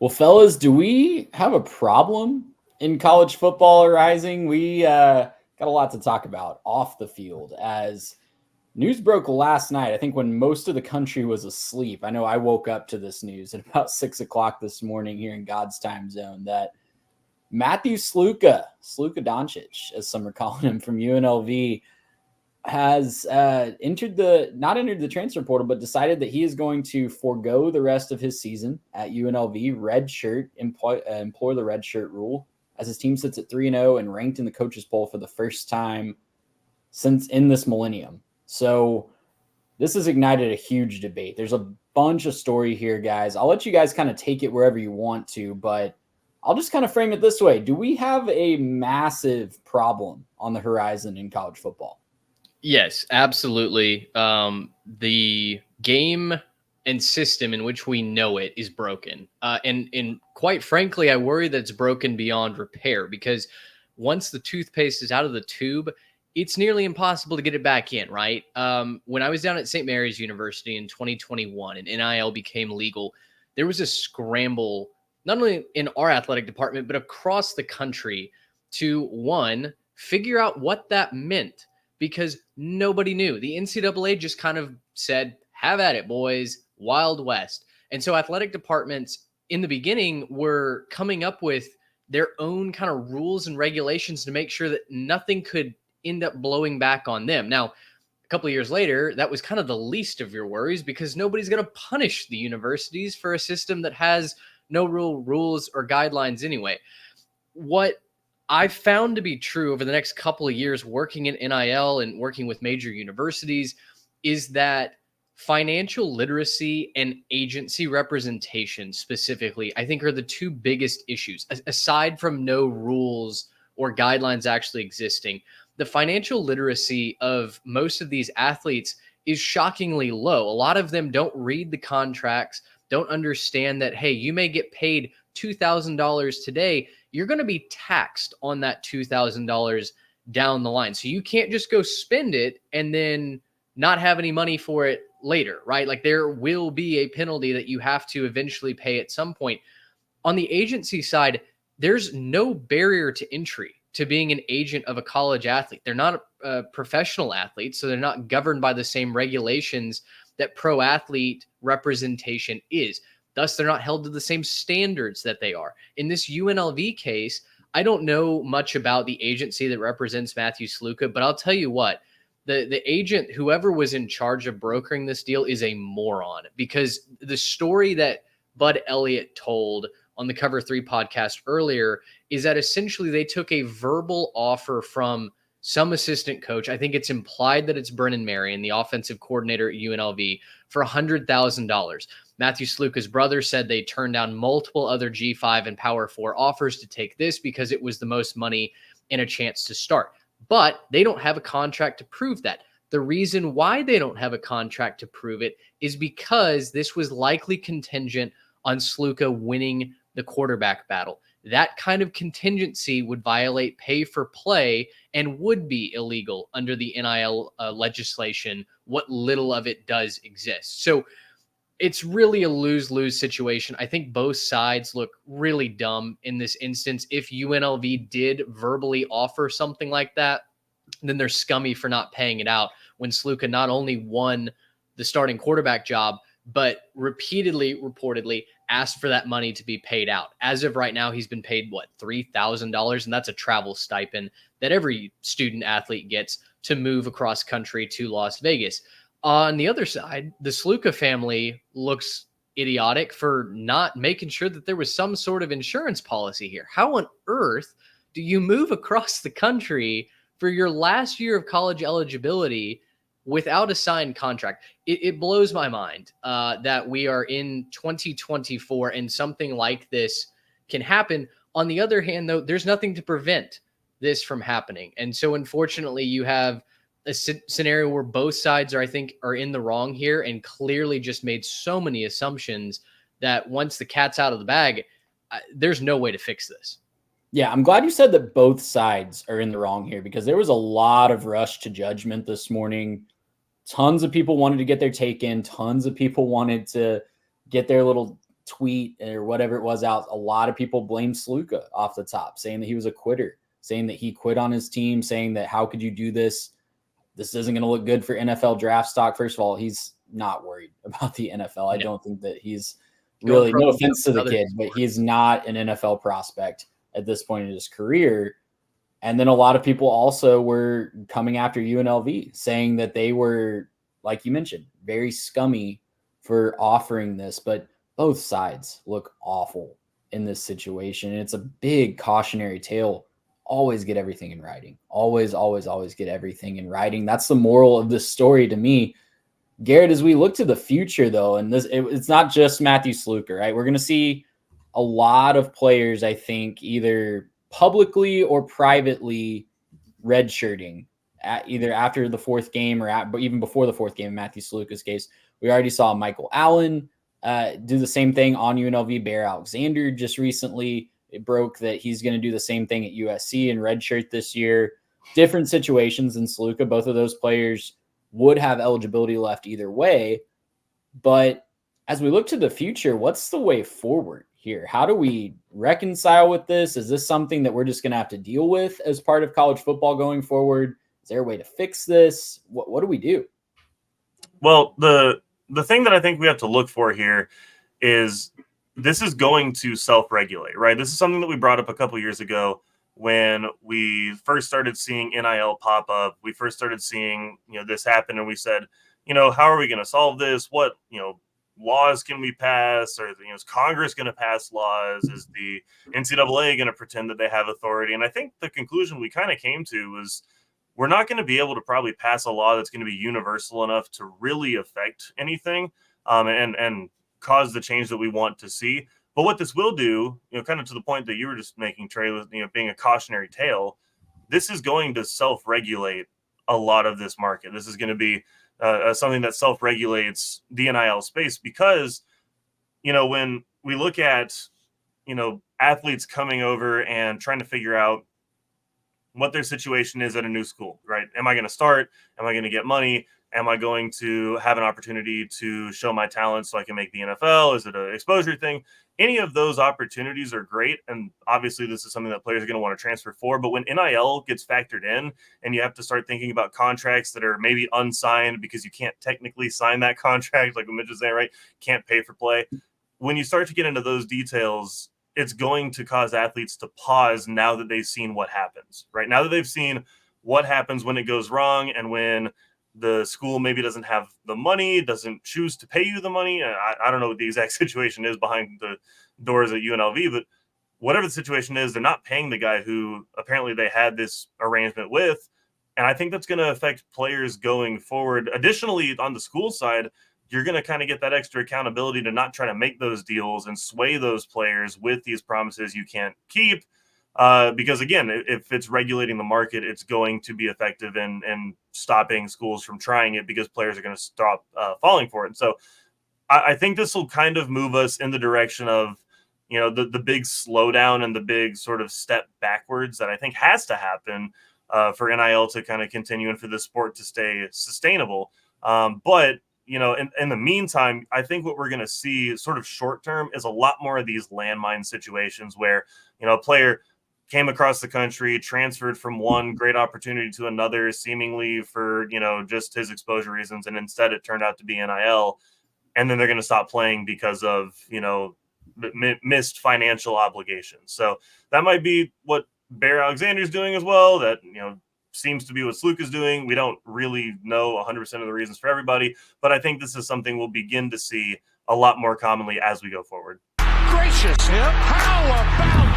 Well, fellas, do we have a problem in college football rising? We got a lot to talk about off the field as news broke last night. I think when most of the country was asleep. I know I woke up to this news at about 6 o'clock this morning here in God's time zone that Matthew Sluka Doncic, as some are calling him from UNLV, has not entered the transfer portal, but decided that he is going to forego the rest of his season at UNLV, employ the red shirt rule, as his team sits at 3-0 and ranked in the coaches poll for the first time since in this millennium. So this has ignited a huge debate. There's a bunch of story here, guys. I'll let you guys kind of take it wherever you want to, but I'll just kind of frame it this way. Do we have a massive problem on the horizon in college football? Yes, absolutely. The game and system in which we know it is broken. And quite frankly, I worry that it's broken beyond repair because once the toothpaste is out of the tube, it's nearly impossible to get it back in, right? When I was down at St. Mary's University in 2021 and NIL became legal, there was a scramble, not only in our athletic department, but across the country to, one, figure out what that meant. Because nobody knew. The NCAA just kind of said, have at it, boys, Wild West. And so athletic departments in the beginning were coming up with their own kind of rules and regulations to make sure that nothing could end up blowing back on them. Now, a couple of years later, that was kind of the least of your worries because nobody's going to punish the universities for a system that has no real rules or guidelines anyway. What I've found to be true over the next couple of years working in NIL and working with major universities is that financial literacy and agency representation specifically, I think, are the two biggest issues. Aside from no rules or guidelines actually existing, the financial literacy of most of these athletes is shockingly low. A lot of them don't read the contracts, don't understand that, hey, you may get paid $2,000 today. You're going to be taxed on that $2,000 down the line. So you can't just go spend it and then not have any money for it later, right? Like there will be a penalty that you have to eventually pay at some point. On the agency side, there's no barrier to entry to being an agent of a college athlete. They're not a professional athlete, so they're not governed by the same regulations that pro athlete representation is. Thus, they're not held to the same standards that they are. In this UNLV case, I don't know much about the agency that represents Matthew Sluka, but I'll tell you what, the agent, whoever was in charge of brokering this deal, is a moron because the story that Bud Elliott told on the Cover 3 podcast earlier is that essentially they took a verbal offer from some assistant coach. I think it's implied that it's Brennan Marion, the offensive coordinator at UNLV, for $100,000. Matthew Sluka's brother said they turned down multiple other G5 and Power 4 offers to take this because it was the most money and a chance to start. But they don't have a contract to prove that. The reason why they don't have a contract to prove it is because this was likely contingent on Sluka winning the quarterback battle. That kind of contingency would violate pay for play and would be illegal under the NIL legislation, what little of it does exist. So it's really a lose-lose situation. I think both sides look really dumb in this instance. If UNLV did verbally offer something like that, then they're scummy for not paying it out when Sluka not only won the starting quarterback job, but reportedly asked for that money to be paid out. As of right now, he's been paid, $3,000? And that's a travel stipend that every student athlete gets to move across country to Las Vegas. On the other side, the Sluka family looks idiotic for not making sure that there was some sort of insurance policy here. How on earth do you move across the country for your last year of college eligibility without a signed contract? It blows my mind that we are in 2024 and something like this can happen. On the other hand, though, there's nothing to prevent this from happening. And so unfortunately, you have a scenario where both sides are in the wrong here and clearly just made so many assumptions that once the cat's out of the bag, there's no way to fix this. Yeah, I'm glad you said that both sides are in the wrong here because there was a lot of rush to judgment this morning. Tons of people wanted to get their take in. Tons of people wanted to get their little tweet or whatever it was out, a lot of people blamed Sluka off the top, saying that he was a quitter, saying that he quit on his team, saying that how could you do this? This isn't going to look good for NFL draft stock. First of all, he's not worried about the NFL. I don't think that he's really, no offense to the kid, but he's not an NFL prospect at this point in his career. And then a lot of people also were coming after UNLV, saying that they were, like you mentioned, very scummy for offering this. But both sides look awful in this situation. And it's a big cautionary tale. Always get everything in writing. Always, always, always get everything in writing. That's the moral of this story to me. Garrett, as we look to the future, though, and it's not just Matthew Sluka, right? We're going to see a lot of players, I think, either publicly or privately redshirting either after the fourth game or even before the fourth game in Matthew Sluka's case. We already saw Michael Allen do the same thing on UNLV. Bear Alexander just recently, it broke that he's going to do the same thing at USC and redshirt this year. Different situations than Sluka. Both of those players would have eligibility left either way. But as we look to the future, what's the way forward here? How do we reconcile with this? Is this something that we're just going to have to deal with as part of college football going forward? Is there a way to fix this? What do we do? Well, the thing that I think we have to look for here is this is going to self-regulate, right? This is something that we brought up a couple years ago when we first started seeing NIL pop up. We first started seeing, this happen, and we said, how are we going to solve this? What, laws can we pass? Or is Congress going to pass laws? Is the NCAA going to pretend that they have authority? And I think the conclusion we kind of came to was we're not going to be able to probably pass a law that's going to be universal enough to really affect anything and cause the change that we want to see. But what this will do, kind of to the point that you were just making, Trey, with being a cautionary tale, this is going to self-regulate a lot of this market. This is going to be something that self-regulates the NIL space because, when we look at, athletes coming over and trying to figure out what their situation is at a new school, right? Am I going to start? Am I going to get money? Am I going to have an opportunity to show my talent so I can make the NFL? Is it an exposure thing? Any of those opportunities are great. And obviously this is something that players are going to want to transfer for. But when NIL gets factored in and you have to start thinking about contracts that are maybe unsigned because you can't technically sign that contract, like Mitch is saying, right? Can't pay for play. When you start to get into those details, it's going to cause athletes to pause now that they've seen what happens, right? Now that they've seen what happens when it goes wrong and when the school maybe doesn't have the money, doesn't choose to pay you the money. I don't know what the exact situation is behind the doors at UNLV, but whatever the situation is, they're not paying the guy who apparently they had this arrangement with. And I think that's going to affect players going forward. Additionally, on the school side, you're going to kind of get that extra accountability to not try to make those deals and sway those players with these promises you can't keep. Because again, if it's regulating the market, it's going to be effective in stopping schools from trying it because players are going to stop falling for it. And so I think this will kind of move us in the direction of, the big slowdown and the big sort of step backwards that I think has to happen for NIL to kind of continue and for the sport to stay sustainable. But in the meantime, I think what we're going to see sort of short term is a lot more of these landmine situations where, a player came across the country, transferred from one great opportunity to another, seemingly for, just his exposure reasons. And instead it turned out to be NIL. And then they're going to stop playing because of, missed financial obligations. So that might be what Bear Alexander's doing as well. That, seems to be what Sluka's doing. We don't really know 100% of the reasons for everybody, but I think this is something we'll begin to see a lot more commonly as we go forward. Gracious him. How about